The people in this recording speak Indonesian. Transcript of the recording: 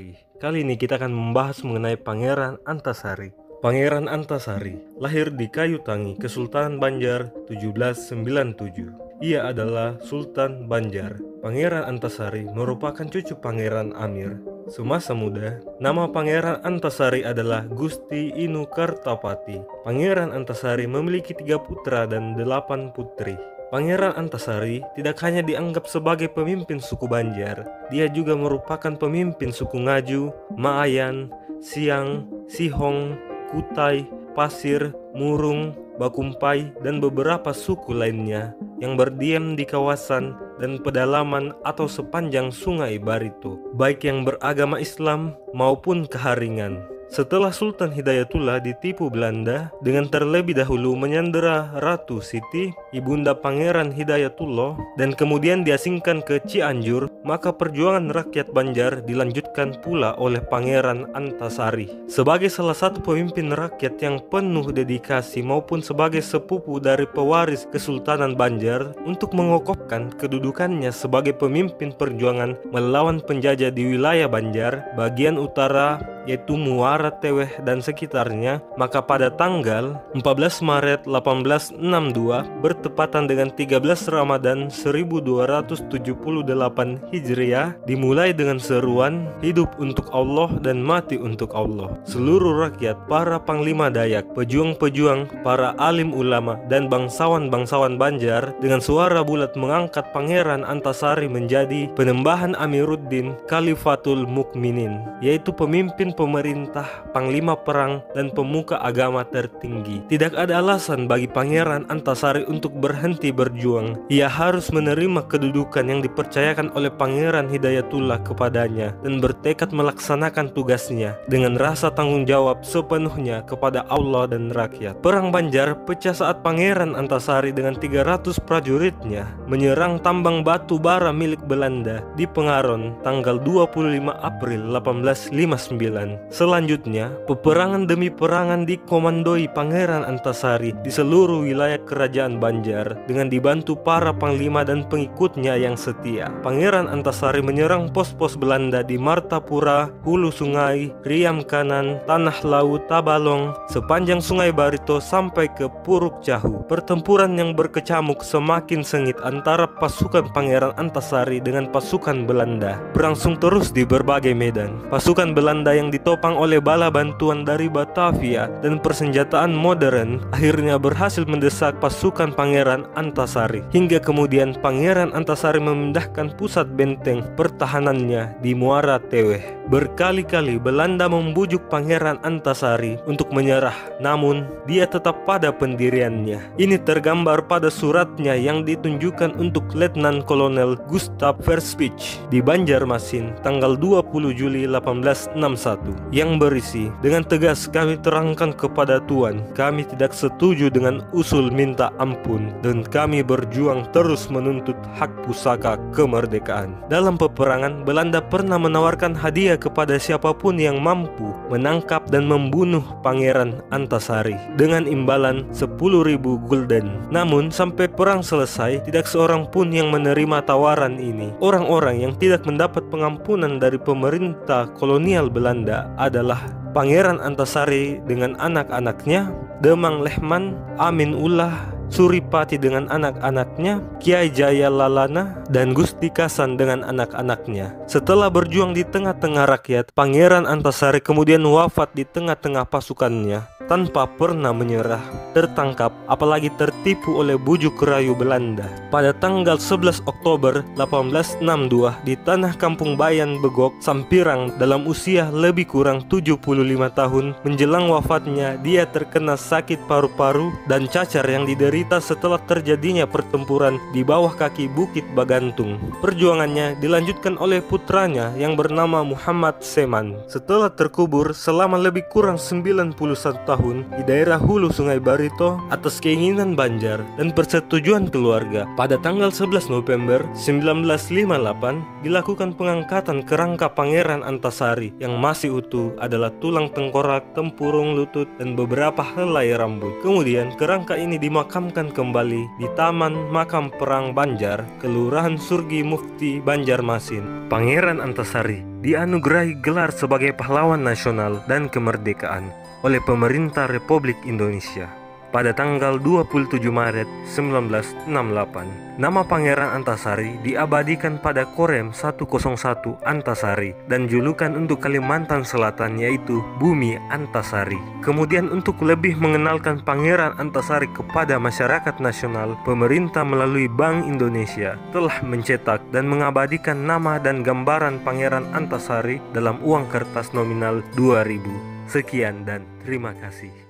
Antasari. Kali ini kita akan membahas mengenai Pangeran Antasari. Pangeran Antasari lahir di Kayutangi, Kesultanan Banjar 1797. Ia adalah Sultan Banjar. Pangeran Antasari merupakan cucu Pangeran Amir. Semasa muda, nama Pangeran Antasari adalah Gusti Inu Kartapati. Pangeran Antasari memiliki 3 putra dan 8 putri. Pangeran Antasari tidak hanya dianggap sebagai pemimpin suku Banjar, dia juga merupakan pemimpin suku Ngaju, Maayan, Siang, Sihong, Kutai, Pasir, Murung, Bakumpai, dan beberapa suku lainnya yang berdiam di kawasan dan pedalaman atau sepanjang Sungai Barito, baik yang beragama Islam maupun keharingan. Setelah Sultan Hidayatullah ditipu Belanda dengan terlebih dahulu menyandera Ratu Siti, ibunda Pangeran Hidayatullah, dan kemudian diasingkan ke Cianjur, maka perjuangan rakyat Banjar dilanjutkan pula oleh Pangeran Antasari. Sebagai salah satu pemimpin rakyat yang penuh dedikasi maupun sebagai sepupu dari pewaris Kesultanan Banjar untuk mengokohkan kedudukannya sebagai pemimpin perjuangan melawan penjajah di wilayah Banjar bagian utara, yaitu Muara Teweh dan sekitarnya, maka pada tanggal 14 Maret 1862 bertepatan dengan 13 Ramadan 1278 Hijriah dimulai dengan seruan hidup untuk Allah dan mati untuk Allah. Seluruh rakyat, para panglima Dayak, pejuang-pejuang, para alim ulama dan bangsawan-bangsawan Banjar dengan suara bulat mengangkat Pangeran Antasari menjadi penembahan Amiruddin Khalifatul Mukminin, yaitu pemimpin pemerintah, panglima perang, dan pemuka agama tertinggi. Tidak ada alasan bagi Pangeran Antasari untuk berhenti berjuang. Ia harus menerima kedudukan yang dipercayakan oleh Pangeran Hidayatullah kepadanya dan bertekad melaksanakan tugasnya dengan rasa tanggung jawab sepenuhnya kepada Allah dan rakyat. Perang Banjar pecah saat Pangeran Antasari dengan 300 prajuritnya menyerang tambang batu bara milik Belanda di Pengaron tanggal 25 April 1859. Selanjutnya, peperangan demi perangan dikomandoi Pangeran Antasari di seluruh wilayah kerajaan Banjar dengan dibantu para panglima dan pengikutnya yang setia. Pangeran Antasari menyerang pos-pos Belanda di Martapura, Hulu Sungai, Riam Kanan, Tanah Laut, Tabalong, sepanjang Sungai Barito sampai ke Puruk Cahu. Pertempuran yang berkecamuk semakin sengit antara pasukan Pangeran Antasari dengan pasukan Belanda berlangsung terus di berbagai medan. Pasukan Belanda yang ditopang oleh bala bantuan dari Batavia dan persenjataan modern akhirnya berhasil mendesak pasukan Pangeran Antasari, hingga kemudian Pangeran Antasari memindahkan pusat benteng pertahanannya di Muara Teweh. Berkali-kali Belanda membujuk Pangeran Antasari untuk menyerah, namun dia tetap pada pendiriannya. Ini tergambar pada suratnya yang ditunjukkan untuk Letnan Kolonel Gustav Verspich di Banjarmasin tanggal 20 Juli 1861 yang berisi, "Dengan tegas kami terangkan kepada Tuan, kami tidak setuju dengan usul minta ampun dan kami berjuang terus menuntut hak pusaka kemerdekaan." Dalam peperangan, Belanda pernah menawarkan hadiah kepada siapapun yang mampu menangkap dan membunuh Pangeran Antasari dengan imbalan 10.000 gulden. Namun sampai perang selesai, tidak seorang pun yang menerima tawaran ini. Orang-orang yang tidak mendapat pengampunan dari pemerintah kolonial Belanda adalah Pangeran Antasari dengan anak-anaknya, Demang Lehman, Amin Ullah, Suripati dengan anak-anaknya, Kiai Jaya Lalana, dan Gusti Kasan dengan anak-anaknya. Setelah berjuang di tengah-tengah rakyat, Pangeran Antasari kemudian wafat di tengah-tengah pasukannya tanpa pernah menyerah, tertangkap, apalagi tertipu oleh bujuk rayu Belanda. Pada tanggal 11 Oktober 1862 di tanah Kampung Bayan Begok, Sampirang, dalam usia lebih kurang 75 tahun menjelang wafatnya, dia terkena sakit paru-paru dan cacar yang diderita setelah terjadinya pertempuran di bawah kaki Bukit Bagantung. Perjuangannya dilanjutkan oleh putranya yang bernama Muhammad Seman. Setelah terkubur selama lebih kurang 91 tahun di daerah Hulu Sungai Barito atas keinginan Banjar dan persetujuan keluarga, pada tanggal 11 November 1958 dilakukan pengangkatan kerangka Pangeran Antasari yang masih utuh adalah tulang tengkorak, tempurung lutut, dan beberapa helai rambut. Kemudian kerangka ini dimakamkan kembali di Taman Makam Perang Banjar, Kelurahan Surgi Mufti, Banjarmasin. Pangeran Antasari dianugerahi gelar sebagai pahlawan nasional dan kemerdekaan oleh pemerintah Republik Indonesia pada tanggal 27 Maret 1968. Nama Pangeran Antasari diabadikan pada Korem 101 Antasari dan julukan untuk Kalimantan Selatan yaitu Bumi Antasari. Kemudian untuk lebih mengenalkan Pangeran Antasari kepada masyarakat nasional, pemerintah melalui Bank Indonesia telah mencetak dan mengabadikan nama dan gambaran Pangeran Antasari dalam uang kertas nominal 2.000. Sekian dan terima kasih.